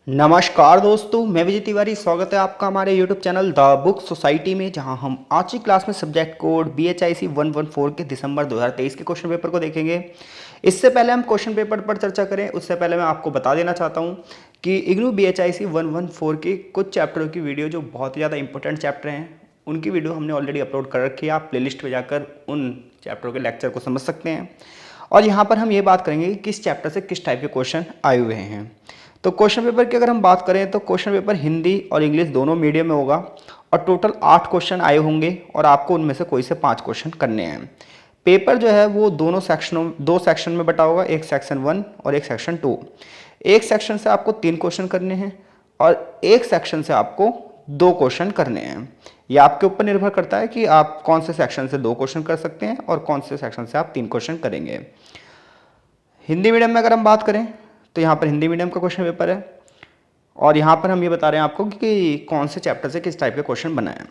नमस्कार दोस्तों, मैं विजय तिवारी। स्वागत है आपका हमारे YouTube channel the book society में, जहां हम आज की क्लास में सब्जेक्ट कोड BHIC 114 के दिसंबर 2023 के क्वेश्चन पेपर को देखेंगे। इससे पहले हम क्वेश्चन पेपर पर चर्चा करें, उससे पहले मैं आपको बता देना चाहता हूं कि इग्नू BHIC 114 के कुछ चैप्टरों की वीडियो जो बहुत ही ज़्यादा इंपॉर्टेंट चैप्टर हैं, उनकी वीडियो हमने ऑलरेडी अपलोड कर रखी है। आप प्लेलिस्ट में जाकर उन चैप्टरों के लेक्चर को समझ सकते हैं। और यहाँ पर हम ये बात करेंगे कि किस चैप्टर से किस टाइप के क्वेश्चन आए हुए हैं। तो क्वेश्चन पेपर की अगर हम बात करें तो क्वेश्चन पेपर हिंदी और इंग्लिश दोनों मीडियम में होगा और टोटल 8 क्वेश्चन आए होंगे और आपको उनमें से कोई से 5 क्वेश्चन करने हैं। पेपर जो है वो दो सेक्शन में बटा होगा, एक सेक्शन 1 और एक सेक्शन 2। एक सेक्शन से आपको 3 क्वेश्चन करने हैं और एक सेक्शन से आपको 2 क्वेश्चन करने हैं। ये आपके ऊपर निर्भर करता है कि आप कौन से सेक्शन से 2 क्वेश्चन कर सकते हैं और कौन से सेक्शन से आप 3 क्वेश्चन करेंगे। हिंदी मीडियम में अगर हम बात करें तो यहाँ पर हिंदी मीडियम का क्वेश्चन पेपर है और यहाँ पर हम ये बता रहे हैं आपको कि कौन से चैप्टर से किस टाइप के क्वेश्चन बनाए हैं।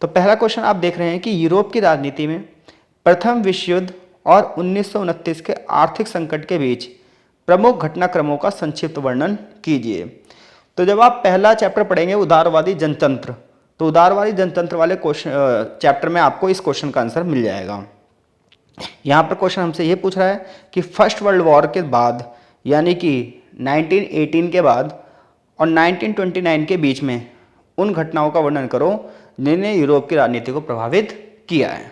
तो पहला क्वेश्चन आप देख रहे हैं कि यूरोप की राजनीति में प्रथम विश्व युद्ध और 1929 के आर्थिक संकट के बीच प्रमुख घटनाक्रमों का संक्षिप्त वर्णन कीजिए। तो जब आप पहला चैप्टर पढ़ेंगे उदारवादी जनतंत्र, तो उदारवादी जनतंत्र वाले क्वेश्चन चैप्टर में आपको इस क्वेश्चन का आंसर मिल जाएगा। यहाँ पर क्वेश्चन हमसे ये पूछ रहा है कि फर्स्ट वर्ल्ड वॉर के बाद यानी कि 1918 के बाद और 1929 के बीच में उन घटनाओं का वर्णन करो जिन्हें यूरोप की राजनीति को प्रभावित किया है।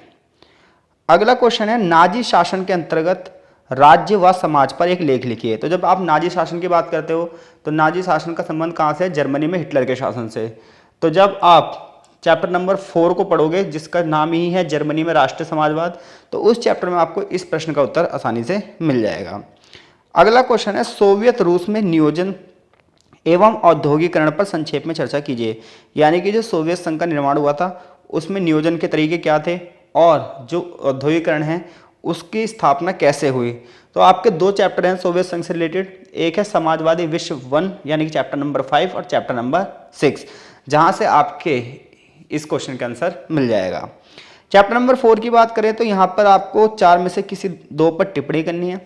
अगला क्वेश्चन है नाजी शासन के अंतर्गत राज्य व समाज पर एक लेख लिखिए। तो जब आप नाजी शासन की बात करते हो तो नाजी शासन का संबंध कहाँ से है? जर्मनी में हिटलर के शासन से। तो जब आप चैप्टर नंबर 4 को पढ़ोगे जिसका नाम ही है जर्मनी में राष्ट्रीय समाजवाद, तो उस चैप्टर में आपको इस प्रश्न का उत्तर आसानी से मिल जाएगा। अगला क्वेश्चन है सोवियत रूस में नियोजन एवं औद्योगिकरण पर संक्षेप में चर्चा कीजिए। यानी कि जो सोवियत संघ का निर्माण हुआ था उसमें नियोजन के तरीके क्या थे और जो औद्योगिकरण है उसकी स्थापना कैसे हुई। तो आपके 2 चैप्टर हैं सोवियत संघ से रिलेटेड, एक है समाजवादी विश्व 1 यानी कि चैप्टर नंबर 5 और चैप्टर नंबर 6, जहां से आपके इस क्वेश्चन का आंसर मिल जाएगा। चैप्टर नंबर 4 की बात करें तो यहाँ पर आपको 4 में से किसी 2 पर टिप्पणी करनी है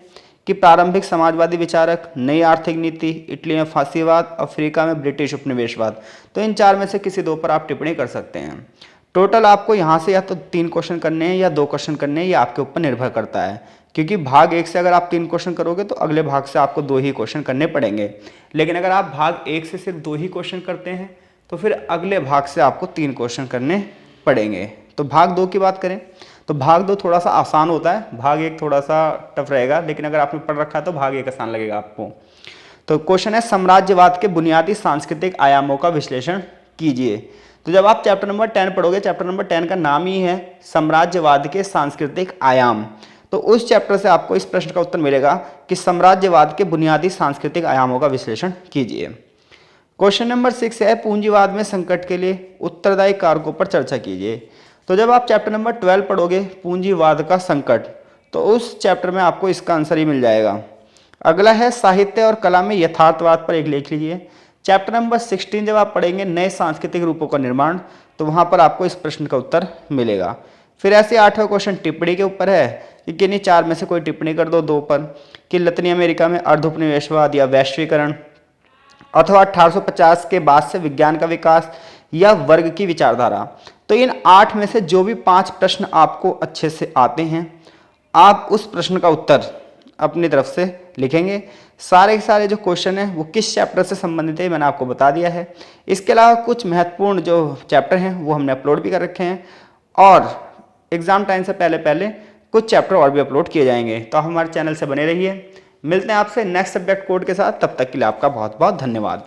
कि प्रारंभिक समाजवादी विचारक, नई आर्थिक नीति, इटली में फांसीवाद, अफ्रीका में ब्रिटिश उपनिवेशवाद। तो इन 4 में से किसी 2 पर आप टिप्पणी कर सकते हैं। टोटल आपको यहाँ से या तो 3 क्वेश्चन करने हैं या 2 क्वेश्चन करने हैं, ये आपके ऊपर निर्भर करता है। क्योंकि भाग 1 से अगर आप 3 क्वेश्चन करोगे तो अगले भाग से आपको 2 ही क्वेश्चन करने पड़ेंगे। लेकिन अगर आप भाग 1 से सिर्फ 2 ही क्वेश्चन करते हैं तो फिर अगले भाग से आपको 3 क्वेश्चन करने पड़ेंगे। तो भाग 2 की बात करें तो भाग 2 थोड़ा सा आसान होता है, भाग 1 थोड़ा सा टफ रहेगा, लेकिन अगर आपने पढ़ रखा है तो भाग 1 आसान लगेगा आपको। तो क्वेश्चन है साम्राज्यवाद के बुनियादी सांस्कृतिक आयामों का विश्लेषण कीजिए। तो जब आप चैप्टर नंबर 10 पढ़ोगे, चैप्टर नंबर 10 का नाम ही है साम्राज्यवाद के सांस्कृतिक आयाम, तो उस चैप्टर से आपको इस प्रश्न का उत्तर मिलेगा कि साम्राज्यवाद के बुनियादी सांस्कृतिक आयामों का विश्लेषण कीजिए। क्वेश्चन नंबर 6 है पूंजीवाद में संकट के लिए उत्तरदायी कारकों पर चर्चा कीजिए। तो जब आप चैप्टर नंबर 12 पढ़ोगे पूंजीवाद का संकट, तो उस चैप्टर में आपको इसका आंसर ही मिल जाएगा। अगला है साहित्य और कला में यथार्थवाद पर एक लेख लीजिए। चैप्टर नंबर 16 जब आप पढ़ेंगे नए सांस्कृतिक रूपों का निर्माण, तो वहां पर आपको इस प्रश्न का उत्तर मिलेगा। फिर ऐसे 8वां क्वेश्चन टिप्पणी के ऊपर है कि किन्हीं 4 में से कोई टिप्पणी कर दो 2 पर कि लतीनी अमेरिका में अर्धोपनिवेशवाद या वैश्वीकरण, अथवा 1850 के बाद से विज्ञान का विकास या वर्ग की विचारधारा। तो इन 8 में से जो भी 5 प्रश्न आपको अच्छे से आते हैं, आप उस प्रश्न का उत्तर अपनी तरफ से लिखेंगे। सारे के सारे जो क्वेश्चन हैं वो किस चैप्टर से संबंधित है मैंने आपको बता दिया है। इसके अलावा कुछ महत्वपूर्ण जो चैप्टर हैं वो हमने अपलोड भी कर रखे हैं और एग्जाम टाइम से पहले पहले कुछ चैप्टर और भी अपलोड किए जाएंगे। तो आप हमारे चैनल से बने रहिए। मिलते हैं आपसे नेक्स्ट सब्जेक्ट कोड के साथ, तब तक के लिए आपका बहुत बहुत धन्यवाद।